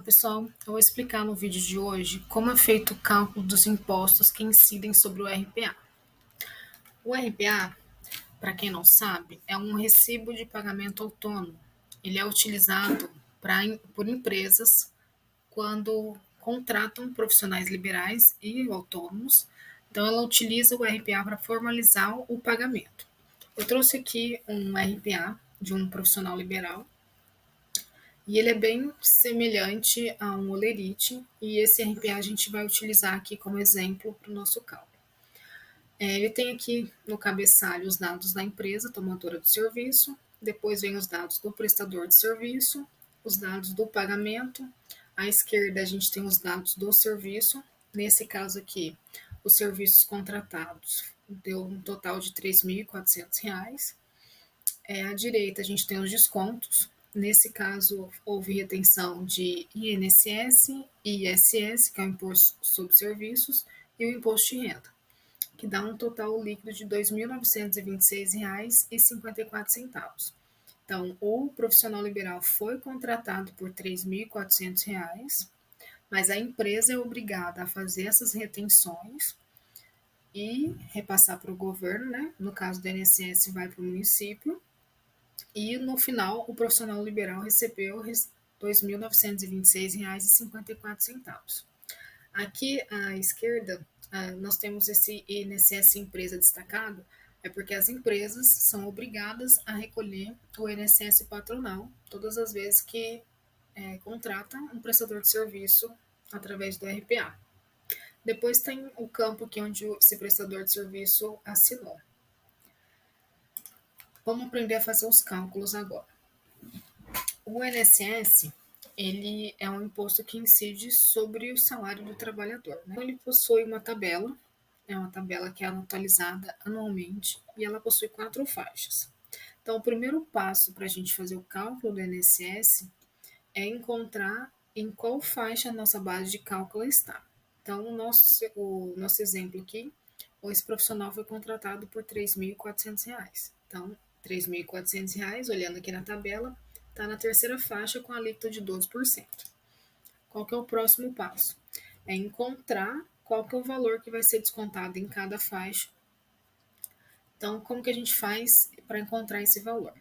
Pessoal, eu vou explicar no vídeo de hoje como é feito o cálculo dos impostos que incidem sobre o RPA. O RPA, para quem não sabe, é um recibo de pagamento autônomo. Ele é utilizado por empresas quando contratam profissionais liberais e autônomos. Então, ela utiliza o RPA para formalizar o pagamento. Eu trouxe aqui um RPA de um profissional liberal e ele é bem semelhante a um olerite, e esse RPA a gente vai utilizar aqui como exemplo para o nosso cálculo. Ele tem aqui no cabeçalho os dados da empresa tomadora do serviço, depois vem os dados do prestador de serviço, os dados do pagamento, à esquerda a gente tem os dados do serviço, nesse caso aqui, os serviços contratados deu um total de R$ 3.400. À direita a gente tem os descontos. Nesse caso, houve retenção de INSS e ISS, que é o Imposto sobre Serviços, e o Imposto de Renda, que dá um total líquido de R$ 2.926,54. Então, o profissional liberal foi contratado por R$ 3.400, mas a empresa é obrigada a fazer essas retenções e repassar para o governo, né? No caso do INSS, vai para o município. E no final, o profissional liberal recebeu R$ 2.926,54. Aqui à esquerda, nós temos esse INSS empresa destacado, é porque as empresas são obrigadas a recolher o INSS patronal todas as vezes que contratam um prestador de serviço através do RPA. Depois tem o campo aqui onde esse prestador de serviço assinou. Vamos aprender a fazer os cálculos agora. O INSS, ele é um imposto que incide sobre o salário do trabalhador, né? Então, ele possui uma tabela, é uma tabela que é atualizada anualmente, e ela possui 4 faixas. Então, o primeiro passo para a gente fazer o cálculo do INSS é encontrar em qual faixa a nossa base de cálculo está. Então, o nosso exemplo aqui, esse profissional foi contratado por R$ 3.400. Então, R$ 3.400, olhando aqui na tabela, está na terceira faixa com a alíquota de 12%. Qual que é o próximo passo? É encontrar qual que é o valor que vai ser descontado em cada faixa. Então, como que a gente faz para encontrar esse valor?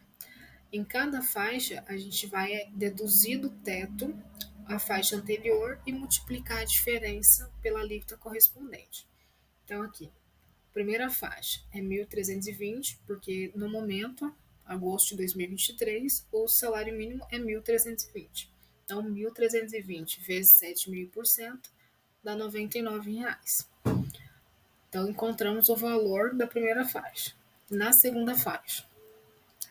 Em cada faixa, a gente vai deduzir do teto a faixa anterior e multiplicar a diferença pela alíquota correspondente. Então, aqui, primeira faixa é 1.320, porque no momento, agosto de 2023, o salário mínimo é 1.320. Então, 1.320 vezes 7.000% dá R$ 99. Então, encontramos o valor da primeira faixa. Na segunda faixa,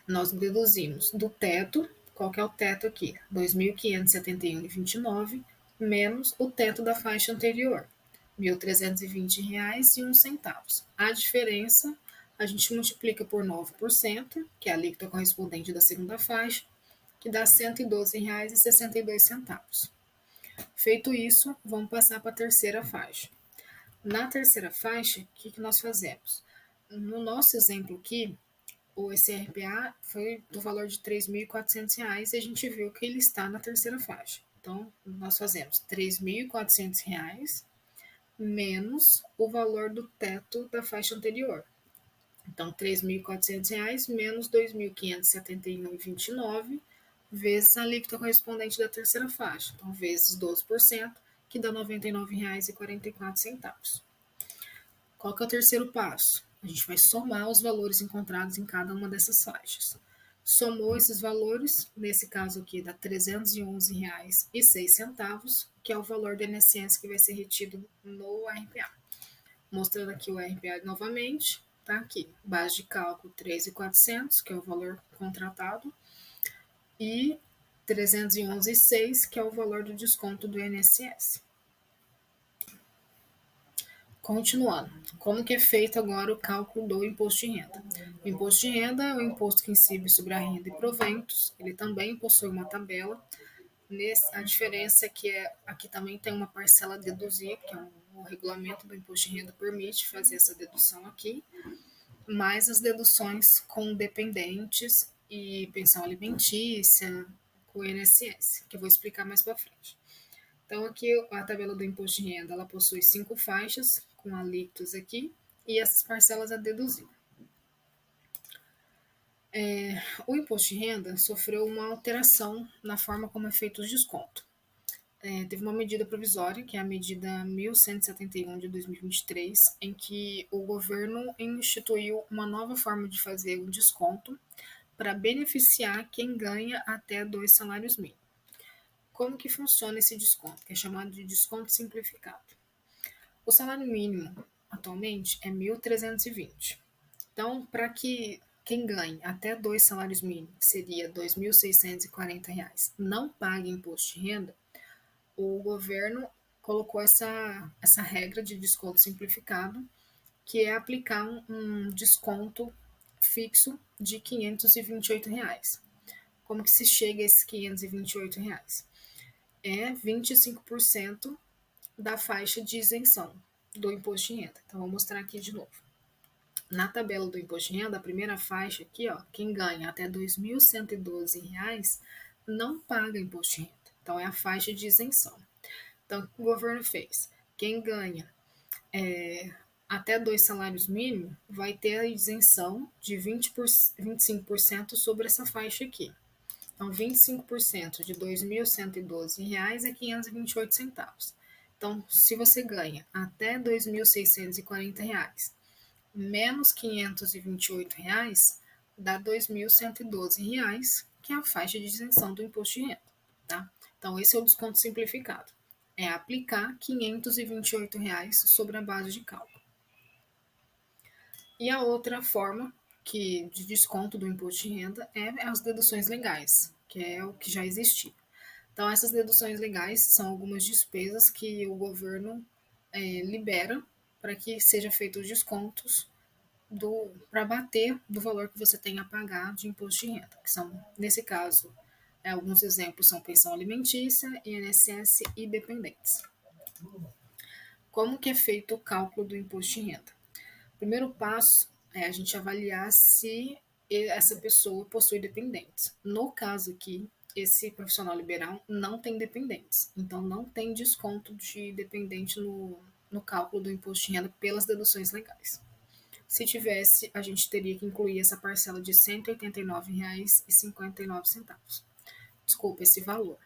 nós deduzimos do teto, qual que é o teto aqui? R$ 2.571,29 menos o teto da faixa anterior, R$ 1.320,01. A diferença a gente multiplica por 9%, que é a alíquota correspondente da segunda faixa, que dá R$ 112,62. Feito isso, vamos passar para a terceira faixa. Na terceira faixa, o que nós fazemos? No nosso exemplo aqui, esse RPA foi do valor de R$ 3.400 e a gente viu que ele está na terceira faixa. Então, nós fazemos R$ 3.400 menos o valor do teto da faixa anterior. Então, R$ 3.400 menos R$ 2.571,29 vezes a alíquota correspondente da terceira faixa. Então, vezes 12%, que dá R$ 99,44. Qual que é o terceiro passo? A gente vai somar os valores encontrados em cada uma dessas faixas. Somou esses valores, nesse caso aqui dá R$ 311,06, que é o valor do INSS que vai ser retido no RPA. Mostrando aqui o RPA novamente, tá aqui, base de cálculo 3.400, que é o valor contratado, e 311,06, que é o valor do desconto do INSS. Continuando, como que é feito agora o cálculo do imposto de renda? O imposto de renda é o imposto que incide sobre a renda e proventos, ele também possui uma tabela. A diferença é que aqui também tem uma parcela a deduzir, que é o regulamento do imposto de renda permite fazer essa dedução aqui, mais as deduções com dependentes e pensão alimentícia, com o INSS, que eu vou explicar mais para frente. Então, aqui a tabela do imposto de renda, ela possui 5 faixas, com alíquotas aqui, e essas parcelas a deduzir. O imposto de renda sofreu uma alteração na forma como é feito o desconto. Teve uma medida provisória, que é a medida 1171 de 2023, em que o governo instituiu uma nova forma de fazer o desconto para beneficiar quem ganha até 2 salários mínimos. Como que funciona esse desconto, que é chamado de desconto simplificado? O salário mínimo atualmente é 1.320. Então, para que quem ganhe até 2 salários mínimos, que seria R$ 2.640, não pague imposto de renda, o governo colocou essa regra de desconto simplificado, que é aplicar um desconto fixo de R$ 528. Como que se chega a esses R$ 528? É 25% da faixa de isenção do imposto de renda. Então, vou mostrar aqui de novo. Na tabela do imposto de renda, a primeira faixa aqui, ó, quem ganha até R$ 2.112 não paga imposto de renda. Então, é a faixa de isenção. Então, o que o governo fez? Quem ganha até 2 salários mínimos vai ter a isenção de 25% sobre essa faixa aqui. Então, 25% de R$ 2.112 é R$ 528. Então, se você ganha até R$ 2.640, menos R$ 528, dá R$ 2.112, que é a faixa de isenção do imposto de renda. Tá? Então, esse é o desconto simplificado. É aplicar R$ 528 sobre a base de cálculo. E a outra forma de desconto do imposto de renda é as deduções legais, que é o que já existia. Então, essas deduções legais são algumas despesas que o governo libera para que sejam feitos os descontos para bater do valor que você tem a pagar de imposto de renda, que são, nesse caso, alguns exemplos são pensão alimentícia, INSS e dependentes. Como que é feito o cálculo do imposto de renda? O primeiro passo é a gente avaliar se essa pessoa possui dependentes. No caso aqui, esse profissional liberal não tem dependentes, então não tem desconto de dependente no cálculo do imposto de renda pelas deduções legais. Se tivesse, a gente teria que incluir essa parcela de R$ 189,59. Desculpa, esse valor.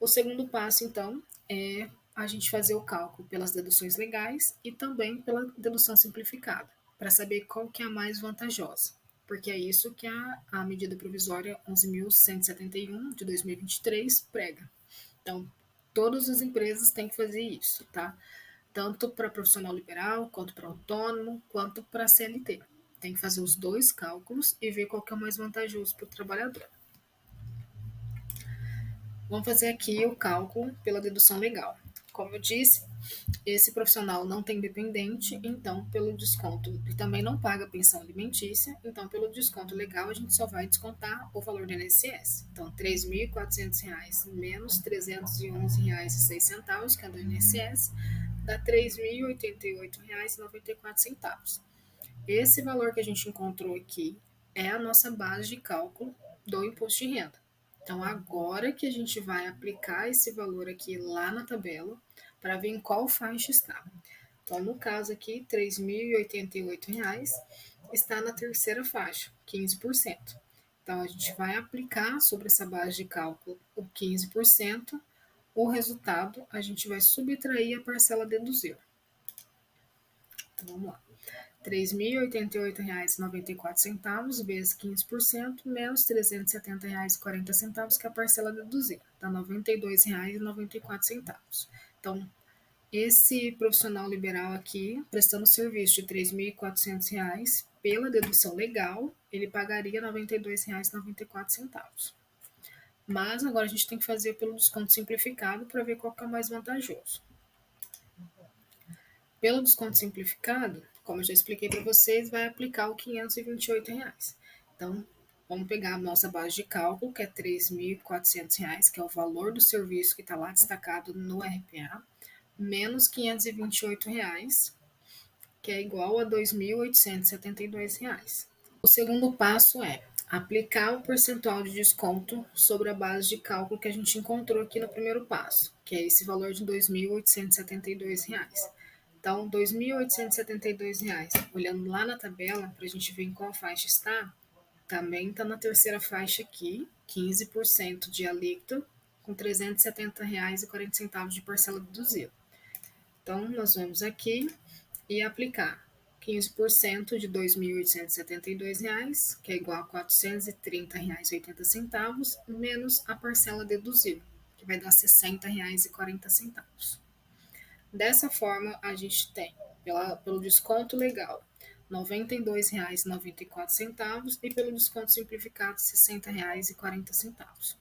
O segundo passo, então, é a gente fazer o cálculo pelas deduções legais e também pela dedução simplificada, para saber qual que é a mais vantajosa, porque é isso que a medida provisória 11.171 de 2023 prega. Então, todas as empresas têm que fazer isso, tá? Tanto para profissional liberal, quanto para autônomo, quanto para CLT. Tem que fazer os dois cálculos e ver qual que é o mais vantajoso para o trabalhador. Vamos fazer aqui o cálculo pela dedução legal. Como eu disse, esse profissional não tem dependente, então pelo desconto, ele também não paga pensão alimentícia, então pelo desconto legal a gente só vai descontar o valor do INSS. Então, R$ 3.400 menos R$ 311,06, que é do INSS, dá R$ 3.088,94. Esse valor que a gente encontrou aqui é a nossa base de cálculo do imposto de renda. Então, agora que a gente vai aplicar esse valor aqui lá na tabela, para ver em qual faixa está. Então, no caso aqui, R$ 3.088 está na terceira faixa, 15%. Então, a gente vai aplicar sobre essa base de cálculo o 15%, o resultado a gente vai subtrair a parcela deduzir. Então, vamos lá. R$ 3.088,94 vezes 15% menos R$ 370,40, que é a parcela deduzida, dá R$ 92,94. Então, esse profissional liberal aqui, prestando serviço de R$ 3.400 pela dedução legal, ele pagaria R$ 92,94. Mas agora a gente tem que fazer pelo desconto simplificado para ver qual que é o mais vantajoso. Pelo desconto simplificado, como eu já expliquei para vocês, vai aplicar o R$ 528. Então, vamos pegar a nossa base de cálculo, que é R$ 3.400, que é o valor do serviço que está lá destacado no RPA, menos R$ 528, que é igual a R$ 2.872. O segundo passo é Aplicar o percentual de desconto sobre a base de cálculo que a gente encontrou aqui no primeiro passo, que é esse valor de R$ 2.872. Então, R$ 2.872, olhando lá na tabela, para a gente ver em qual faixa está, também está na terceira faixa aqui, 15% de alíquota, com R$ 370,40 de parcela deduzida. Então, nós vamos aqui e aplicar 15% de R$ 2.872, que é igual a R$ 430,80, menos a parcela deduzível, que vai dar R$ 60,40. Dessa forma, a gente tem, pelo desconto legal, R$ 92,94 e pelo desconto simplificado, R$ 60,40.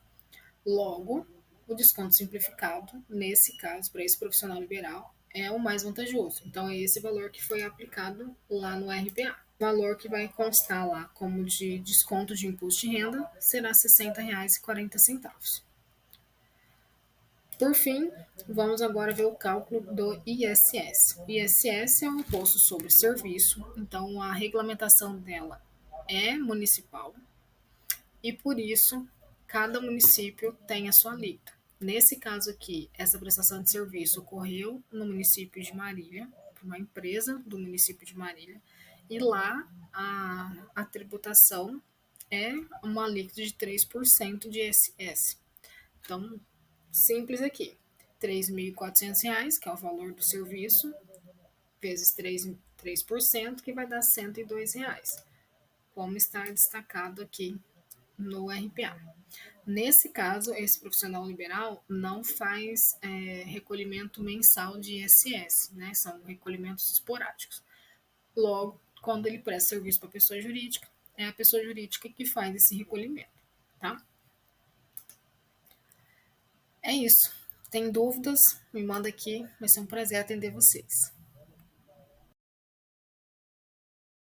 Logo, o desconto simplificado, nesse caso, para esse profissional liberal, é o mais vantajoso. Então, é esse valor que foi aplicado lá no RPA. O valor que vai constar lá como de desconto de imposto de renda será R$ 60,40. Por fim, vamos agora ver o cálculo do ISS. O ISS é um imposto sobre serviço, então a regulamentação dela é municipal e por isso cada município tem a sua alíquota. Nesse caso aqui, essa prestação de serviço ocorreu no município de Marília, por uma empresa do município de Marília, e lá a tributação é uma alíquota de 3% de ISS. Então, simples aqui. R$ 3.400, que é o valor do serviço, vezes 3%, que vai dar R$ 102, como está destacado aqui no RPA. Nesse caso, esse profissional liberal não faz recolhimento mensal de ISS, né? São recolhimentos esporádicos. Logo, quando ele presta serviço para a pessoa jurídica, é a pessoa jurídica que faz esse recolhimento, tá? É isso. Tem dúvidas? Me manda aqui, vai ser um prazer atender vocês.